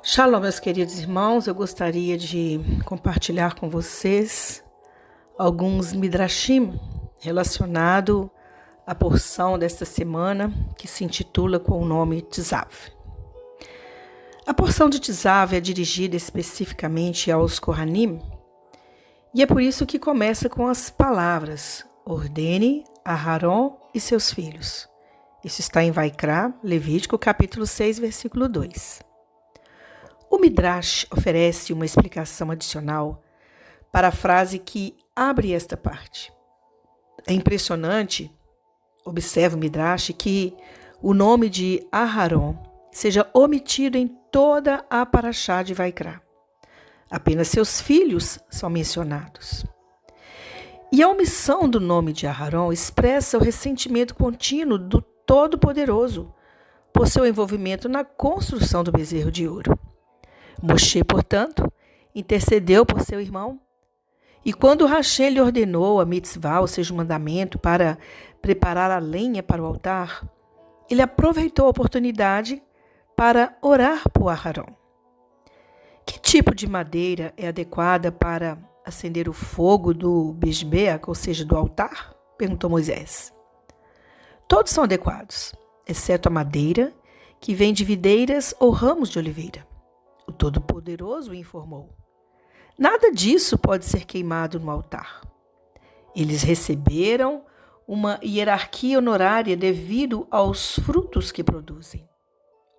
Shalom, meus queridos irmãos, eu gostaria de compartilhar com vocês alguns midrashim relacionado à porção desta semana que se intitula com o nome Tzav. A porção de Tzav é dirigida especificamente aos Kohanim e é por isso que começa com as palavras ordene a Aharon e seus filhos. Isso está em Vaikra, Levítico, capítulo 6, versículo 2. O Midrash oferece uma explicação adicional para a frase que abre esta parte. É impressionante, observa o Midrash, que o nome de Aharon seja omitido em toda a Parashá de Vaikra. Apenas seus filhos são mencionados. E a omissão do nome de Aharon expressa o ressentimento contínuo do Todo-Poderoso por seu envolvimento na construção do bezerro de ouro. Moshe, portanto, intercedeu por seu irmão. E quando Hashem lhe ordenou a mitzvah, ou seja, o mandamento, para preparar a lenha para o altar, ele aproveitou a oportunidade para orar por Aharon. Que tipo de madeira é adequada para acender o fogo do Mizbeach, ou seja, do altar? Perguntou Moisés. Todos são adequados, exceto a madeira que vem de videiras ou ramos de oliveira. O Todo-Poderoso informou. Nada disso pode ser queimado no altar. Eles receberam uma hierarquia honorária devido aos frutos que produzem.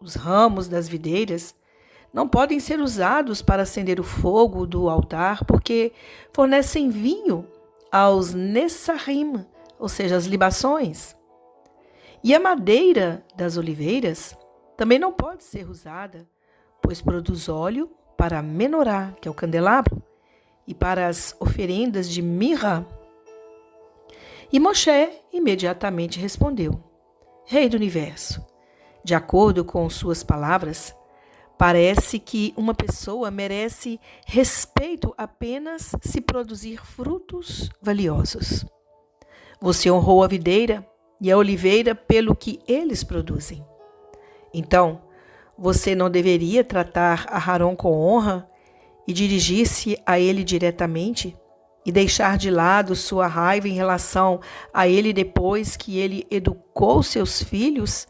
Os ramos das videiras não podem ser usados para acender o fogo do altar porque fornecem vinho aos Nessarim, ou seja, as libações. E a madeira das oliveiras também não pode ser usada, pois produz óleo para a menorá, que é o candelabro, e para as oferendas de mirra. E Moshe imediatamente respondeu: Rei do universo, de acordo com suas palavras, parece que uma pessoa merece respeito apenas se produzir frutos valiosos. Você honrou a videira e a oliveira pelo que eles produzem. Então, você não deveria tratar Aharon com honra e dirigir-se a ele diretamente e deixar de lado sua raiva em relação a ele depois que ele educou seus filhos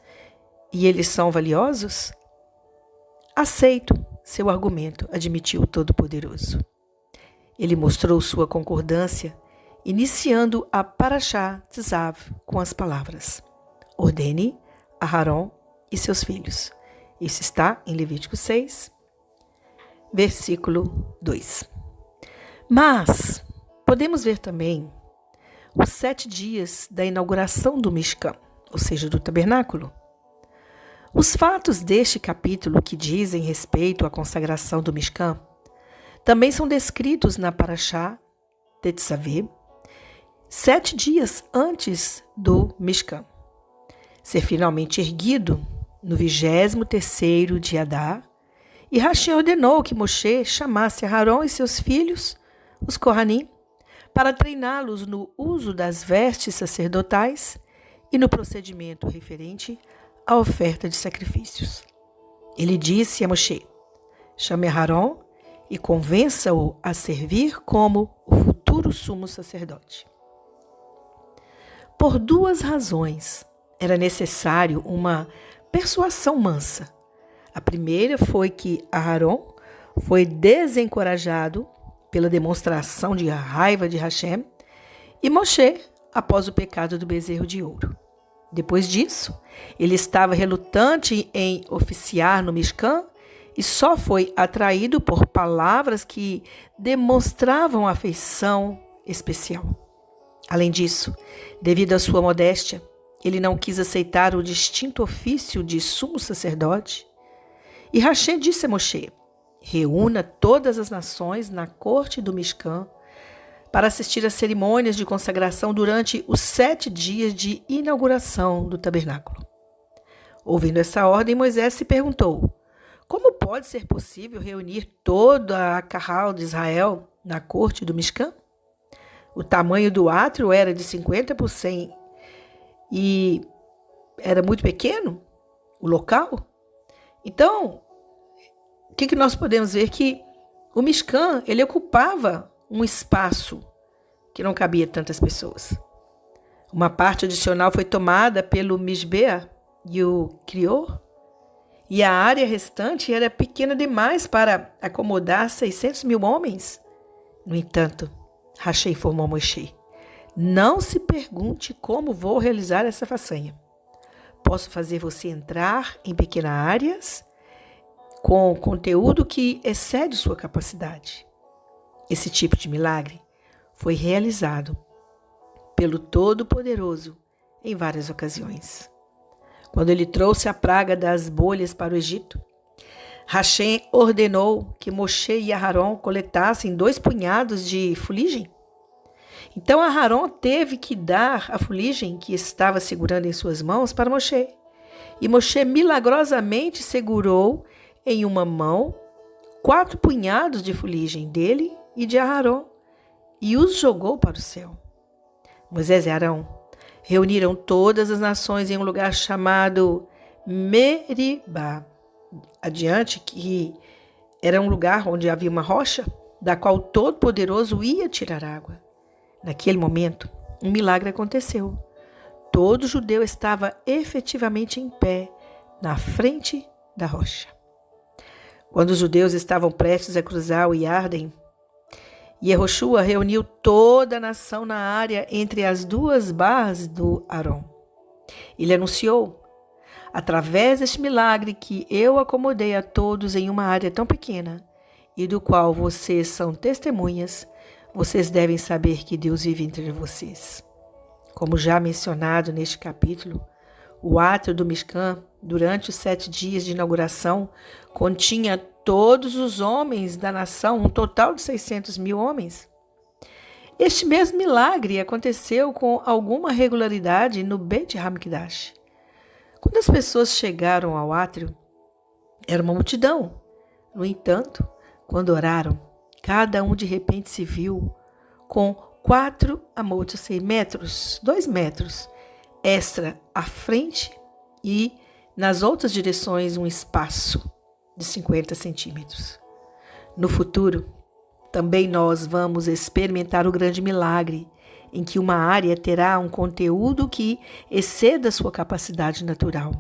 e eles são valiosos? Aceito seu argumento, admitiu o Todo-Poderoso. Ele mostrou sua concordância, iniciando a Parashá Tzav com as palavras: ordene Aharon e seus filhos. Isso está em Levítico 6, versículo 2. Mas podemos ver também os 7 dias da inauguração do Mishkan, ou seja, do tabernáculo. Os fatos deste capítulo que dizem respeito à consagração do Mishkan também são descritos na Parashá Tetzaveh, 7 dias antes do Mishkan ser finalmente erguido no 23º de Adar, e Hashem ordenou que Moshe chamasse Aharon e seus filhos, os Kohanim, para treiná-los no uso das vestes sacerdotais e no procedimento referente à oferta de sacrifícios. Ele disse a Moshe: chame Aharon e convença-o a servir como o futuro sumo sacerdote. Por 2 razões era necessário uma persuasão mansa. A primeira foi que Aharon foi desencorajado pela demonstração de raiva de Hashem e Moshe após o pecado do bezerro de ouro. Depois disso, ele estava relutante em oficiar no Mishkan e só foi atraído por palavras que demonstravam afeição especial. Além disso, devido à sua modéstia, ele não quis aceitar o distinto ofício de sumo sacerdote. E Hashem disse a Moshe: reúna todas as nações na corte do Mishkan para assistir às cerimônias de consagração durante os 7 dias de inauguração do tabernáculo. Ouvindo essa ordem, Moisés se perguntou: como pode ser possível reunir toda a Carral de Israel na corte do Mishkan? O tamanho do átrio era de 50% e era muito pequeno o local. Então, que nós podemos ver? Que o Mishkan, ele ocupava um espaço que não cabia tantas pessoas. Uma parte adicional foi tomada pelo Mishbeah e o Crior, e a área restante era pequena demais para acomodar 600 mil homens. No entanto, Rachei informou a Moshe: não se pergunte como vou realizar essa façanha. Posso fazer você entrar em pequenas áreas com conteúdo que excede sua capacidade. Esse tipo de milagre foi realizado pelo Todo-Poderoso em várias ocasiões. Quando ele trouxe a praga das bolhas para o Egito, Hashem ordenou que Moshe e Aharon coletassem 2 punhados de fuligem. Então Aharon teve que dar a fuligem que estava segurando em suas mãos para Moshe. E Moshe milagrosamente segurou em uma mão 4 punhados de fuligem dele e de Aharon e os jogou para o céu. Moisés e Arão reuniram todas as nações em um lugar chamado Meribá. Adiante, que era um lugar onde havia uma rocha, da qual o Todo-Poderoso ia tirar água. Naquele momento, um milagre aconteceu. Todo judeu estava efetivamente em pé, na frente da rocha. Quando os judeus estavam prestes a cruzar o Iarden, Yehoshua reuniu toda a nação na área entre as 2 barras do Arão. Ele anunciou: através deste milagre que eu acomodei a todos em uma área tão pequena e do qual vocês são testemunhas, vocês devem saber que Deus vive entre vocês. Como já mencionado neste capítulo, o átrio do Mishkan, durante os 7 dias de inauguração, continha todos os homens da nação, um total de 600 mil homens. Este mesmo milagre aconteceu com alguma regularidade no Beit HaMikdash. Quando as pessoas chegaram ao átrio, era uma multidão. No entanto, quando oraram, cada um de repente se viu com 4 amot, 6 metros, 2 metros, extra à frente e nas outras direções um espaço de 50 centímetros. No futuro, também nós vamos experimentar o grande milagre em que uma área terá um conteúdo que exceda sua capacidade natural.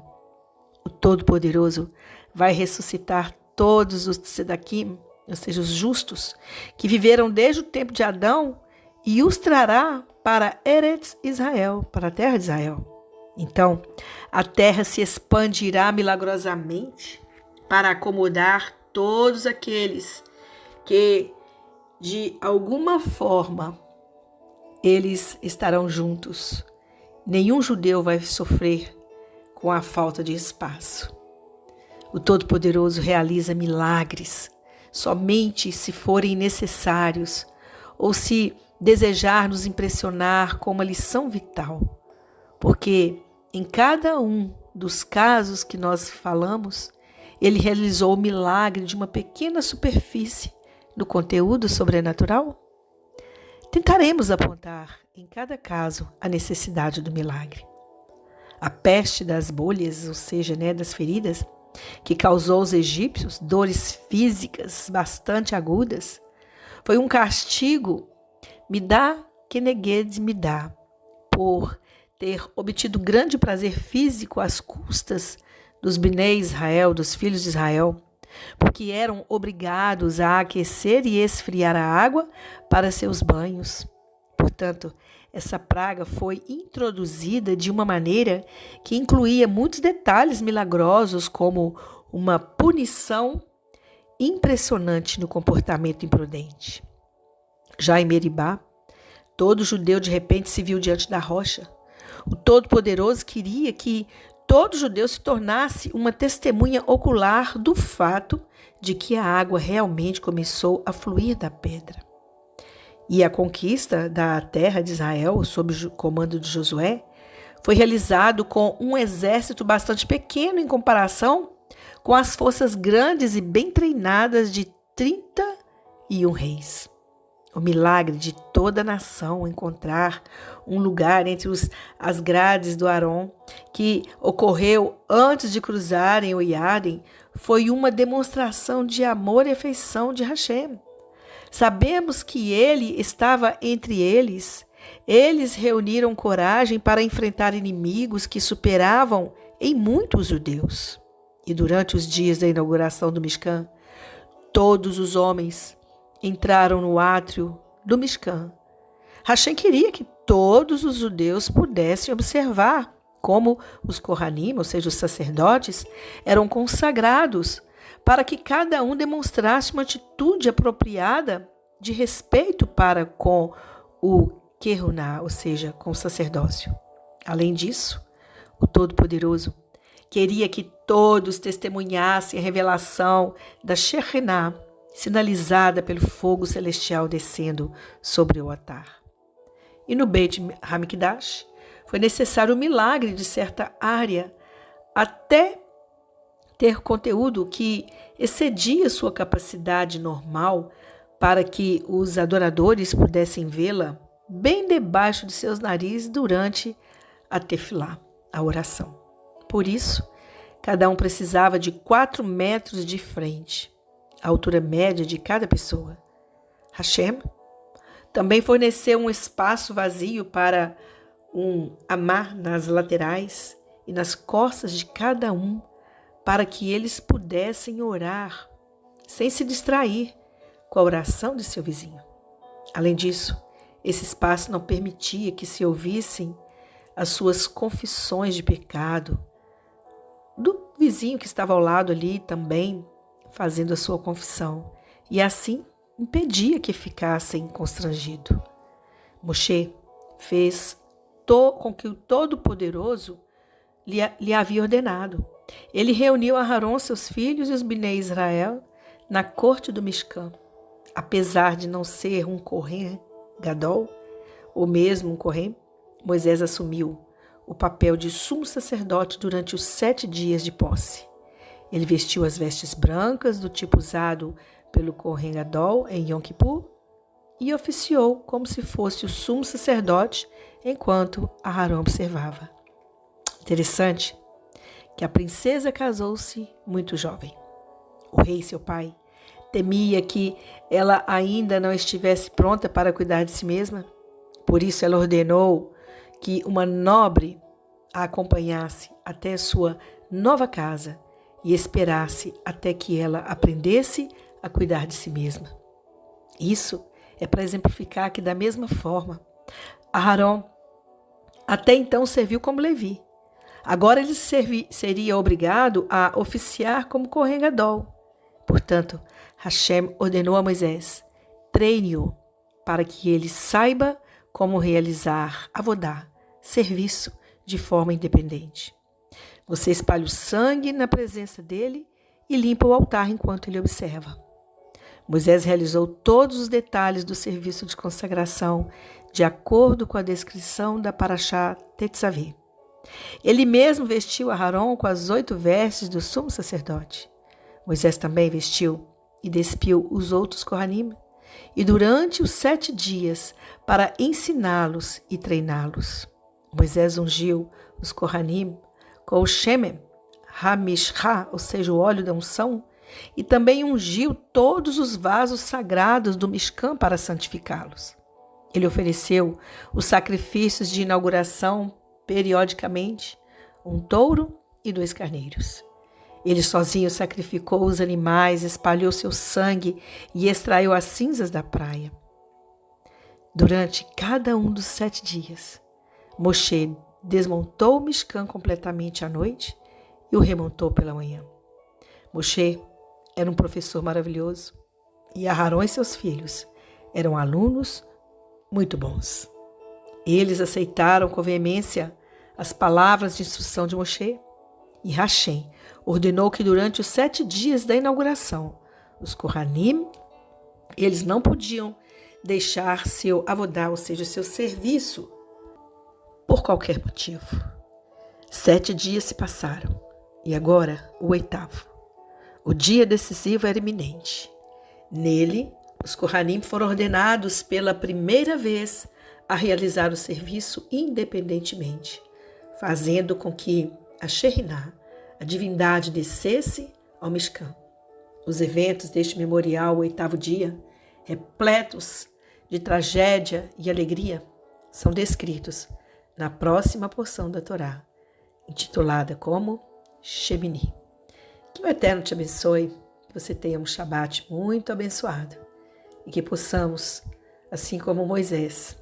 O Todo-Poderoso vai ressuscitar todos os Tzedakim, ou seja, os justos, que viveram desde o tempo de Adão, e os trará para Eretz Israel, para a terra de Israel. Então, a terra se expandirá milagrosamente para acomodar todos aqueles que, de alguma forma, eles estarão juntos. Nenhum judeu vai sofrer com a falta de espaço. O Todo-Poderoso realiza milagres somente se forem necessários ou se desejar nos impressionar com uma lição vital, porque em cada um dos casos que nós falamos, ele realizou o milagre de uma pequena superfície no conteúdo sobrenatural. Tentaremos apontar em cada caso a necessidade do milagre. A peste das bolhas, ou seja, das feridas, que causou aos egípcios dores físicas bastante agudas, foi um castigo midá keneged midá, por ter obtido grande prazer físico às custas dos Bnei Israel, dos filhos de Israel, porque eram obrigados a aquecer e esfriar a água para seus banhos. Portanto, essa praga foi introduzida de uma maneira que incluía muitos detalhes milagrosos, como uma punição impressionante no comportamento imprudente. Já em Meribá, todo judeu de repente se viu diante da rocha. O Todo-Poderoso queria que todo judeu se tornasse uma testemunha ocular do fato de que a água realmente começou a fluir da pedra. E a conquista da terra de Israel, sob o comando de Josué, foi realizado com um exército bastante pequeno em comparação com as forças grandes e bem treinadas de 31 reis. O milagre de toda a nação encontrar um lugar entre as grades do Arão, que ocorreu antes de cruzarem o Iarden, foi uma demonstração de amor e afeição de Hashem. Sabemos que ele estava entre eles. Eles reuniram coragem para enfrentar inimigos que superavam em muito os judeus. E durante os dias da inauguração do Mishkan, todos os homens entraram no átrio do Mishkan. Hashem queria que todos os judeus pudessem observar como os Kohanim, ou seja, os sacerdotes, eram consagrados para que cada um demonstrasse uma atitude apropriada de respeito para com o Kehuná, ou seja, com o sacerdócio. Além disso, o Todo-Poderoso queria que todos testemunhassem a revelação da Shekhinah, sinalizada pelo fogo celestial descendo sobre o altar. E no Beit HaMikdash foi necessário um milagre de certa área até ter conteúdo que excedia sua capacidade normal para que os adoradores pudessem vê-la bem debaixo de seus narizes durante a tefilá, a oração. Por isso, cada um precisava de 4 metros de frente, a altura média de cada pessoa. Hashem também forneceu um espaço vazio para um amar nas laterais e nas costas de cada um, para que eles pudessem orar sem se distrair com a oração de seu vizinho. Além disso, esse espaço não permitia que se ouvissem as suas confissões de pecado do vizinho que estava ao lado ali também fazendo a sua confissão, e assim impedia que ficassem constrangidos. Moshe fez com que o Todo-Poderoso lhe havia ordenado. Ele reuniu Aharon, seus filhos e os Bnei Israel na corte do Mishkan. Apesar de não ser um Kohen Gadol, ou mesmo um Kohen, Moisés assumiu o papel de sumo sacerdote durante os 7 dias de posse. Ele vestiu as vestes brancas do tipo usado pelo Kohen Gadol em Yom Kippur e oficiou como se fosse o sumo sacerdote enquanto Aharon observava. Interessante que a princesa casou-se muito jovem. O rei, seu pai, temia que ela ainda não estivesse pronta para cuidar de si mesma. Por isso ela ordenou que uma nobre a acompanhasse até sua nova casa e esperasse até que ela aprendesse a cuidar de si mesma. Isso é para exemplificar que, da mesma forma, Aharon até então serviu como Levi. Agora ele seria obrigado a oficiar como Kohen Gadol. Portanto, Hashem ordenou a Moisés: treine-o para que ele saiba como realizar avodá, serviço, de forma independente. Você espalha o sangue na presença dele e limpa o altar enquanto ele observa. Moisés realizou todos os detalhes do serviço de consagração, de acordo com a descrição da Parashá Tetzaveh. Ele mesmo vestiu Aharon com as 8 vestes do sumo sacerdote. Moisés também vestiu e despiu os outros Kohanim, e durante os 7 dias, para ensiná-los e treiná-los. Moisés ungiu os Kohanim com o Shemen HaMishcha, ou seja, o óleo da unção, e também ungiu todos os vasos sagrados do Mishkan para santificá-los. Ele ofereceu os sacrifícios de inauguração periodicamente, um touro e 2 carneiros. Ele sozinho sacrificou os animais, espalhou seu sangue e extraiu as cinzas da praia. Durante cada um dos 7 dias, Moshe desmontou o Mishkan completamente à noite e o remontou pela manhã. Moshe era um professor maravilhoso e Aharon e seus filhos eram alunos muito bons. Eles aceitaram com veemência as palavras de instrução de Moshe, e Hashem ordenou que durante os 7 dias da inauguração, os Kohanim, eles não podiam deixar seu avodá, ou seja, seu serviço, por qualquer motivo. 7 dias se passaram, e agora o 8º. O dia decisivo era iminente. Nele, os Kohanim foram ordenados pela primeira vez a realizar o serviço independentemente, fazendo com que a Shekhinah, a divindade, descesse ao Mishkan. Os eventos deste memorial, o 8º dia, repletos de tragédia e alegria, são descritos na próxima porção da Torá, intitulada como Shemini. Que o Eterno te abençoe, que você tenha um Shabat muito abençoado e que possamos, assim como Moisés,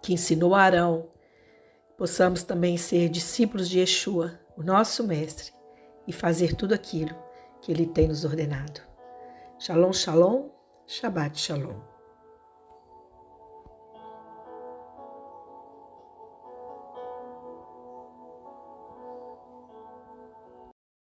que ensinou a Arão, possamos também ser discípulos de Yeshua, o nosso mestre, e fazer tudo aquilo que ele tem nos ordenado. Shalom, shalom, Shabbat shalom.